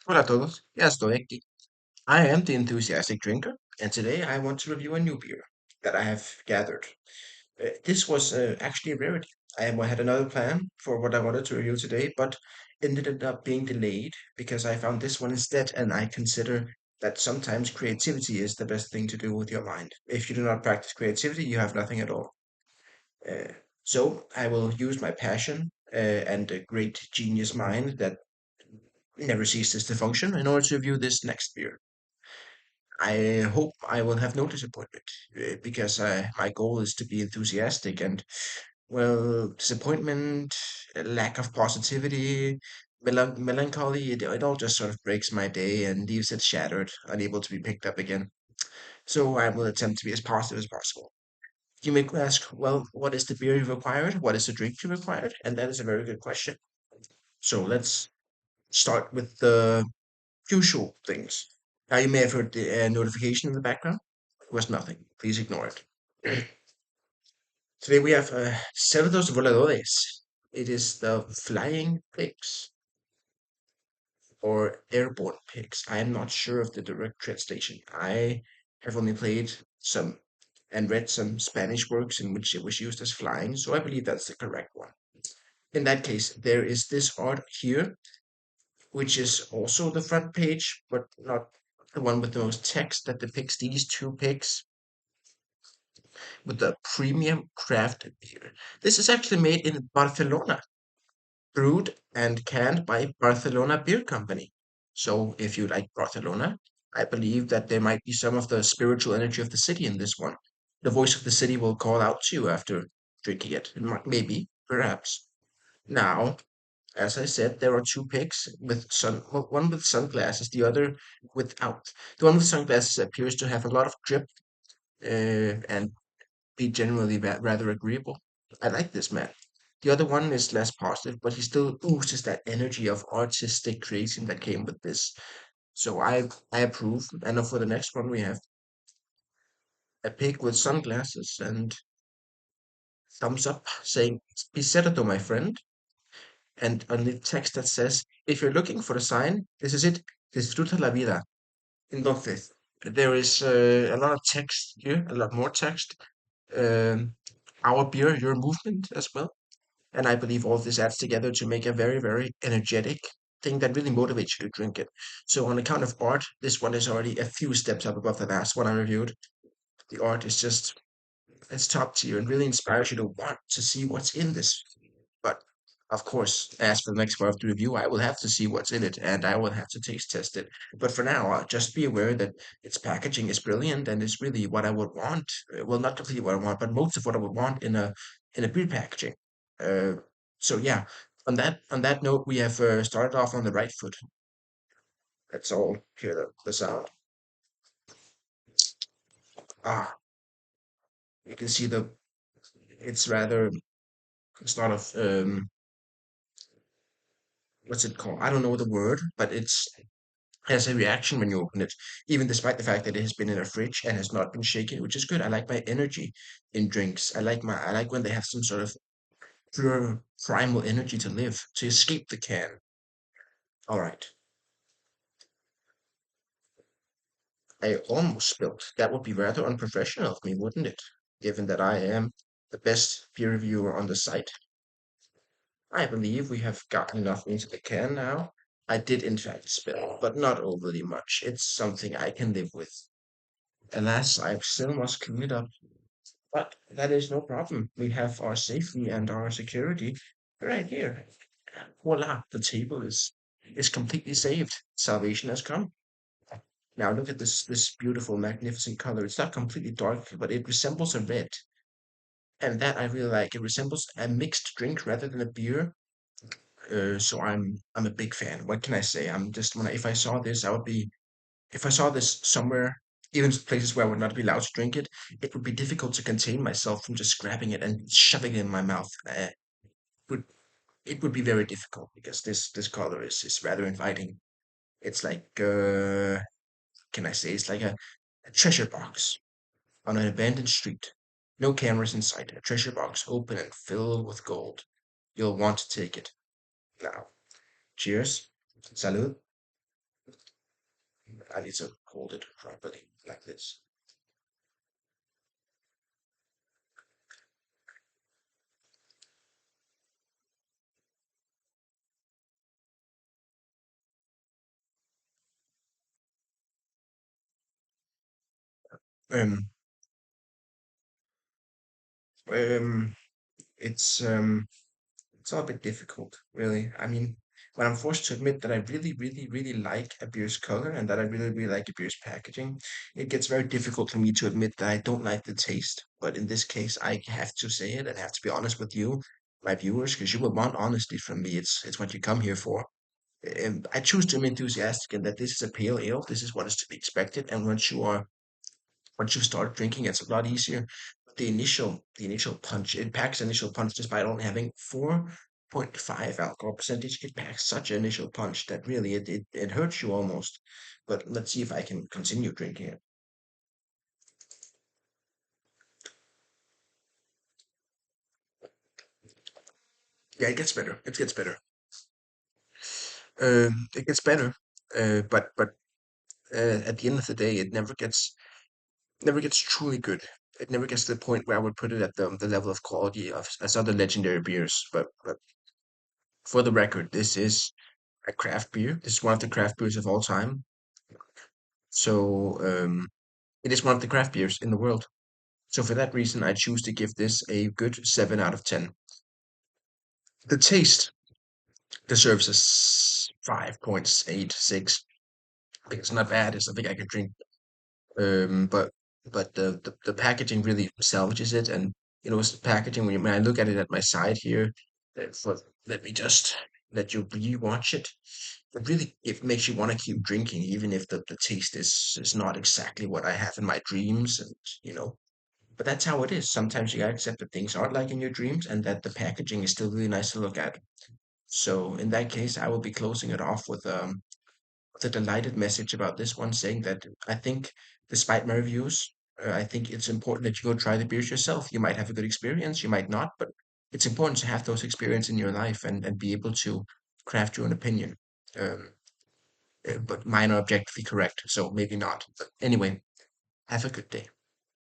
Hola a todos, ya estoy aquí. I am the enthusiastic drinker, and today I want to review a new beer that I have gathered. This was actually a rarity. Had another plan for what I wanted to review today, but ended up being delayed because I found this one instead, and I consider that sometimes creativity is the best thing to do with your mind. If you do not practice creativity, you have nothing at all. Uh, so I will use my passion and a great genius mind that never ceases to function in order to review this next beer. I hope I will have no disappointment because my goal is to be enthusiastic and, well, disappointment, lack of positivity, melancholy, it all just sort of breaks my day and leaves it shattered, unable to be picked up again. So I will attempt to be as positive as possible. You may ask, well, what is the beer you required? What is the drink you required? And that is a very good question. So let's start with the usual things. Now, you may have heard the notification in the background. It was nothing. Please ignore it. Today we have Cerdos Voladores. It is the flying pigs or airborne pigs. I am not sure of the direct translation. I have only played some and read some Spanish works in which it was used as flying, so I believe that's the correct one. In that case, there is this art here, which is also the front page, but not the one with the most text that depicts these two pigs with the premium craft beer. This is actually made in Barcelona, brewed and canned by Barcelona Beer Company. So if you like Barcelona, I believe that there might be some of the spiritual energy of the city in this one. The voice of the city will call out to you after drinking it. Maybe, perhaps. Now, as I said, there are two pigs with one with sunglasses, the other without. The one with sunglasses appears to have a lot of drip and be generally rather agreeable. I like this man. The other one is less positive, but he still oozes that energy of artistic creation that came with this. So I approve. And for the next one, we have a pig with sunglasses and thumbs up saying, Picerto, my friend. And on the text that says, if you're looking for a sign, this is it. Disfruta la vida. Entonces, there is a lot of text here, a lot more text. Um, our beer, your movement as well. And I believe all of this adds together to make a very, very energetic thing that really motivates you to drink it. So on account of art, this one is already a few steps up above the last one I reviewed. The art is just, it's top tier and really inspires you to want to see what's in this. But of course, as for the next part of the review, I will have to see what's in it and I will have to taste test it. But for now, just be aware that its packaging is brilliant and is really what I would want. Well, not completely what I want, but most of what I would want in a beer packaging. Uh, so yeah, on that note, we have started off on the right foot. Let's all hear the sound. Ah, you can see the it's rather sort of what's it called? I don't know the word, but it's has a reaction when you open it, even despite the fact that it has been in a fridge and has not been shaken, which is good. I like my energy in drinks. I like when they have some sort of pure primal energy to live, to escape the can. All right. I almost spilled. That would be rather unprofessional of me, wouldn't it? Given that I am the best peer reviewer on the site. I believe we have gotten enough into the can now. I did in fact spill, but not overly much. It's something I can live with. Alas, I still must clean it up. But that is no problem. We have our safety and our security right here. Voila, the table is completely saved. Salvation has come. Now look at this beautiful, magnificent color. It's not completely dark, but it resembles a red. And that I really like. It resembles a mixed drink rather than a beer. So I'm a big fan. What can I say? I'm just when if I saw this, I would be if I saw this somewhere, even places where I would not be allowed to drink it, it would be difficult to contain myself from just grabbing it and shoving it in my mouth. Would it would be very difficult because this color is rather inviting. It's like can I say it's like a treasure box on an abandoned street. No cameras in sight. A treasure box open and filled with gold. You'll want to take it. Now, cheers. Salud. I need to hold it properly like this. Um, um, it's um, it's all a bit difficult, really. I mean, when I'm forced to admit that I really, really, really like a beer's color and that I really, really like a beer's packaging, it gets very difficult for me to admit that I don't like the taste. But in this case, I have to say it and have to be honest with you, my viewers, because you will want honesty from me. It's what you come here for. I choose to be enthusiastic and that this is a pale ale. This is what is to be expected. And once you start drinking, it's a lot easier. But the initial punch, it packs initial punch despite only having 4.5 alcohol percentage. It packs such an initial punch that really it hurts you almost. But let's see if I can continue drinking it. Yeah, it gets better. It gets better. It gets better. But at the end of the day, it never gets truly good. It never gets to the point where I would put it at the level of quality of as other legendary beers. But for the record, this is a craft beer. This is one of the craft beers of all time. So it is one of the craft beers in the world. So for that reason, I choose to give this a good 7 out of 10. The taste deserves a 5.86. I think it's not bad. It's something I could drink. But the packaging really salvages it, and it's the packaging when I look at it at my side here. For, let me just let you rewatch it. It really it makes you want to keep drinking, even if the taste is not exactly what I have in my dreams, and you know. But that's how it is. Sometimes you gotta accept that things aren't like in your dreams, and that the packaging is still really nice to look at. So in that case, I will be closing it off with a delighted message about this one, saying that I think, despite my reviews, I think it's important that you go try the beers yourself. You might have a good experience, you might not, but it's important to have those experiences in your life and be able to craft your own opinion. Um, but mine are objectively correct, so maybe not. But anyway, have a good day.